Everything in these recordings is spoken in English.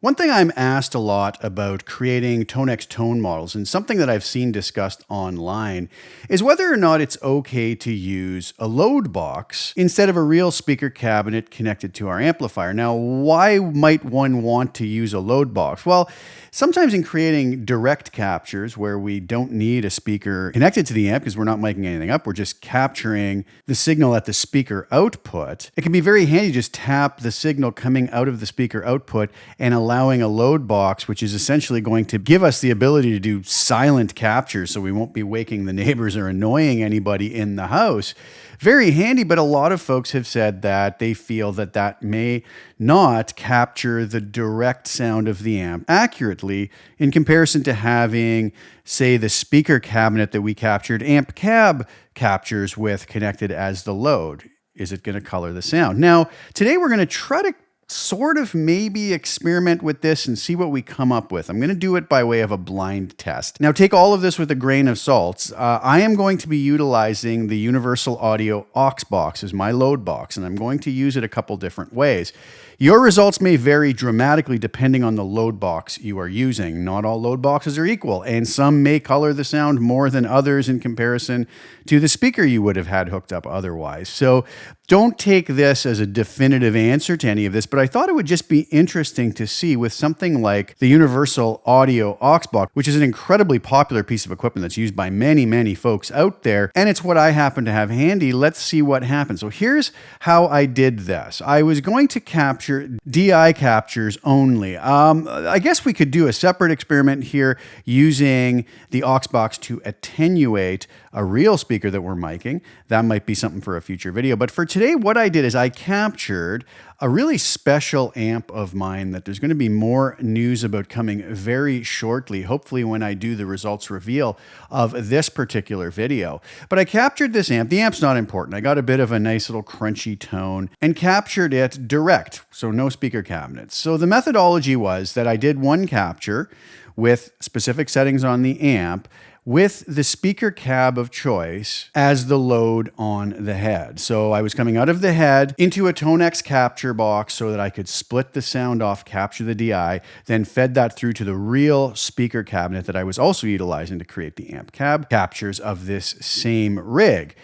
One thing I'm asked a lot about creating Tonex tone models, and something that I've seen discussed online, is whether or not it's okay to use a load box instead of a real speaker cabinet connected to our amplifier. Now, why might one want to use a load box? Well, sometimes in creating direct captures where we don't need a speaker connected to the amp because we're not miking anything up, we're just capturing the signal at the speaker output, it can be very handy to just tap the signal coming out of the speaker output and allowing a load box, which is essentially going to give us the ability to do silent captures so we won't be waking the neighbors or annoying anybody in the house. Very handy, but a lot of folks have said that they feel that that may not capture the direct sound of the amp accurately in comparison to having, say, the speaker cabinet that we captured amp cab captures with connected as the load. Is it going to color the sound? Now, today we're going to try to sort of maybe experiment with this and see what we come up with. I'm going to do it by way of a blind test. Now, take all of this with a grain of salt. I am going to be utilizing the Universal Audio aux box as my load box, and I'm going to use it a couple different ways. Your results may vary dramatically depending on the load box you are using. Not all load boxes are equal, and some may color the sound more than others in comparison to the speaker you would have had hooked up otherwise. So don't take this as a definitive answer to any of this, but I thought it would just be interesting to see with something like the Universal Audio aux box, which is an incredibly popular piece of equipment that's used by many, many folks out there, and it's what I happen to have handy. Let's see what happens. So here's how I did this. I was going to capture DI captures only. I guess we could do a separate experiment here using the aux box to attenuate a real speaker that we're miking. That might be something for a future video. But for today, what I did is I captured a really special amp of mine that there's going to be more news about coming very shortly, hopefully when I do the results reveal of this particular video. But I captured this amp. The amp's not important. I got a bit of a nice little crunchy tone and captured it direct, so no speaker cabinets. So the methodology was that I did one capture with specific settings on the amp with the speaker cab of choice as the load on the head. So I was coming out of the head into a Tonex capture box so that I could split the sound off, capture the DI, then fed that through to the real speaker cabinet that I was also utilizing to create the amp cab captures of this same rig.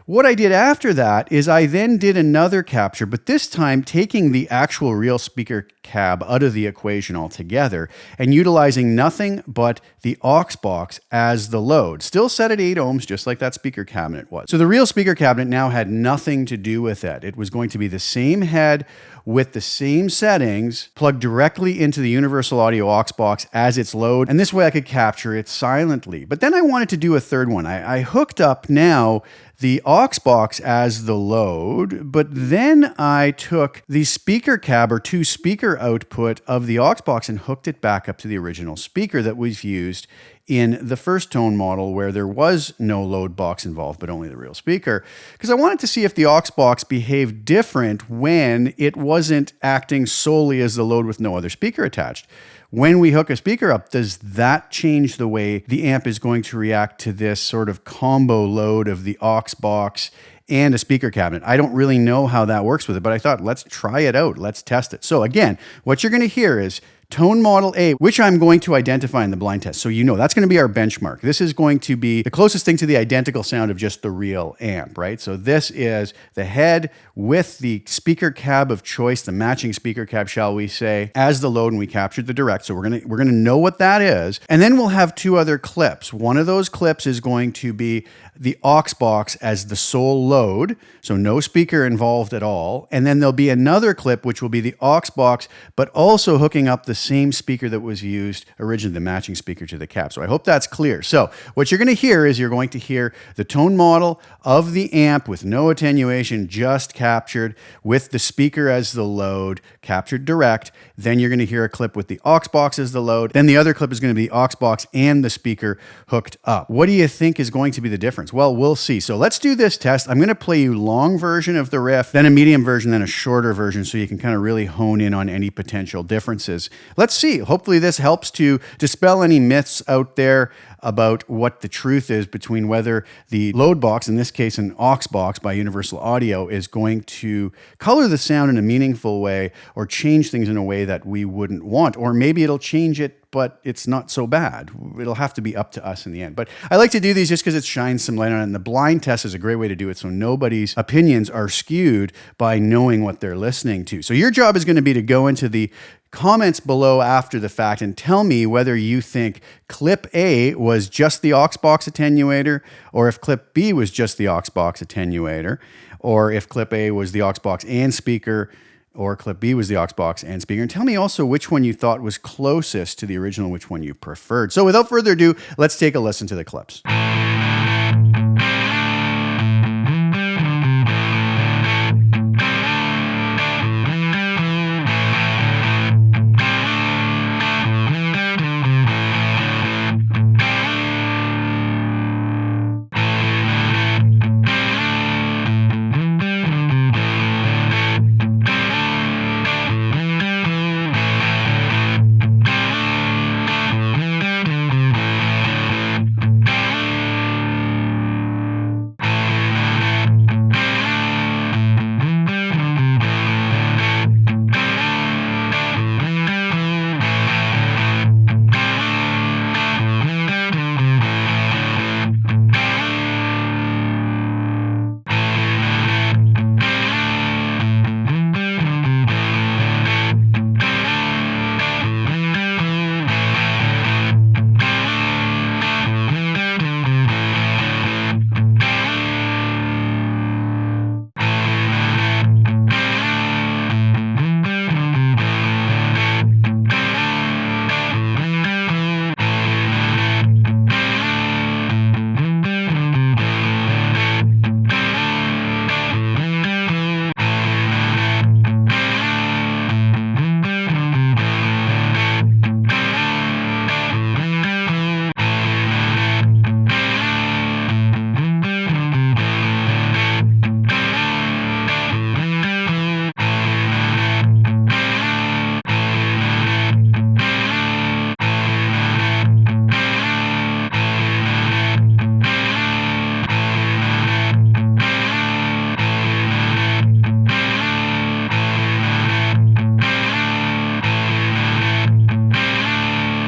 What I did after that is I then did another capture, but this time taking the actual real speaker cab out of the equation altogether and utilizing nothing but the aux box as the load. Still set at 8 ohms, just like that speaker cabinet was. So the real speaker cabinet now had nothing to do with it. It was going to be the same head with the same settings plugged directly into the Universal Audio aux box as its load. And this way I could capture it silently. But then I wanted to do a third one. I hooked up now the aux box as the load, but then I took the speaker cab or 2 speaker output of the aux box and hooked it back up to the original speaker that was used in the first tone model where there was no load box involved, but only the real speaker. Because I wanted to see if the aux box behaved different when it wasn't acting solely as the load with no other speaker attached. When we hook a speaker up, does that change the way the amp is going to react to this sort of combo load of the aux box and a speaker cabinet? I don't really know how that works with it, but I thought, let's try it out. Let's test it. So again, what you're going to hear is tone model A, which I'm going to identify in the blind test. So you know that's going to be our benchmark. This is going to be the closest thing to the identical sound of just the real amp, right? So this is the head with the speaker cab of choice, the matching speaker cab, shall we say, as the load, and we captured the direct. So we're gonna know what that is. And then we'll have 2 other clips. One of those clips is going to be the aux box as the sole load, so no speaker involved at all. And then there'll be another clip which will be the aux box, but also hooking up the same speaker that was used originally, the matching speaker to the cab. So I hope that's clear. So what you're going to hear is you're going to hear the tone model of the amp with no attenuation, just captured with the speaker as the load, captured direct. Then you're going to hear a clip with the aux box as the load. Then the other clip is going to be the aux box and the speaker hooked up. What do you think is going to be the difference? Well, we'll see. So let's do this test. I'm going to play you long version of the riff, then a medium version, then a shorter version, so you can kind of really hone in on any potential differences. Let's see. Hopefully this helps to dispel any myths out there about what the truth is between whether the load box, in this case an aux box by Universal Audio, is going to color the sound in a meaningful way or change things in a way way that we wouldn't want, or maybe it'll change it, but it's not so bad. It'll have to be up to us in the end. But I like to do these just because it shines some light on it. And the blind test is a great way to do it so nobody's opinions are skewed by knowing what they're listening to. So your job is going to be to go into the comments below after the fact and tell me whether you think clip A was just the aux box attenuator, or if clip B was just the aux box attenuator, or if clip A was the aux box and speaker, or clip B was the aux box and speaker. And tell me also which one you thought was closest to the original, which one you preferred. So without further ado, let's take a listen to the clips.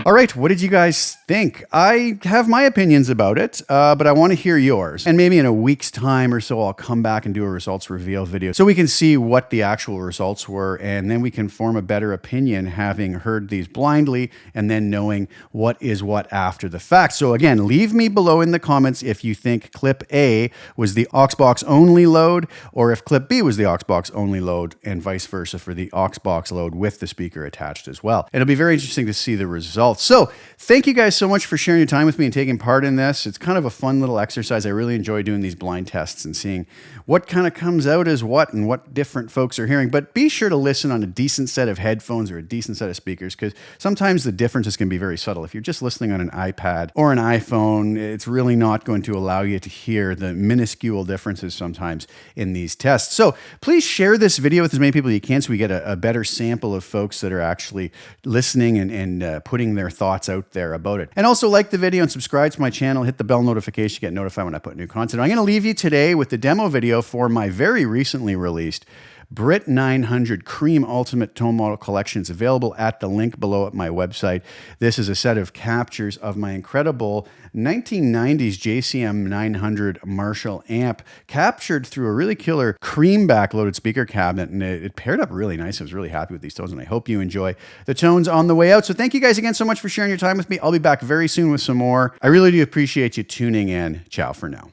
All right, what did you guys think? I have my opinions about it, but I want to hear yours. And maybe in a week's time or so, I'll come back and do a results reveal video so we can see what the actual results were, and then we can form a better opinion having heard these blindly and then knowing what is what after the fact. So again, leave me below in the comments if you think clip A was the aux box only load, or if clip B was the aux box only load, and vice versa for the aux box load with the speaker attached as well. It'll be very interesting to see the results. So thank you guys so much for sharing your time with me and taking part in this. It's kind of a fun little exercise. I really enjoy doing these blind tests and seeing what kind of comes out as what and what different folks are hearing. But be sure to listen on a decent set of headphones or a decent set of speakers, because sometimes the differences can be very subtle. If you're just listening on an iPad or an iPhone, it's really not going to allow you to hear the minuscule differences sometimes in these tests. So please share this video with as many people as you can so we get a better sample of folks that are actually listening and putting their thoughts out there about it. And also like the video and subscribe to my channel, hit the bell notification to get notified when I put new content. I'm going to leave you today with the demo video for my very recently released Brit 900 Cream Ultimate Tone Model Collection. Is available at the link below at my website. This is a set of captures of my incredible 1990s JCM 900 Marshall amp, captured through a really killer cream back-loaded speaker cabinet, and it paired up really nice. I was really happy with these tones, and I hope you enjoy the tones on the way out. So thank you guys again so much for sharing your time with me. I'll be back very soon with some more. I really do appreciate you tuning in. Ciao for now.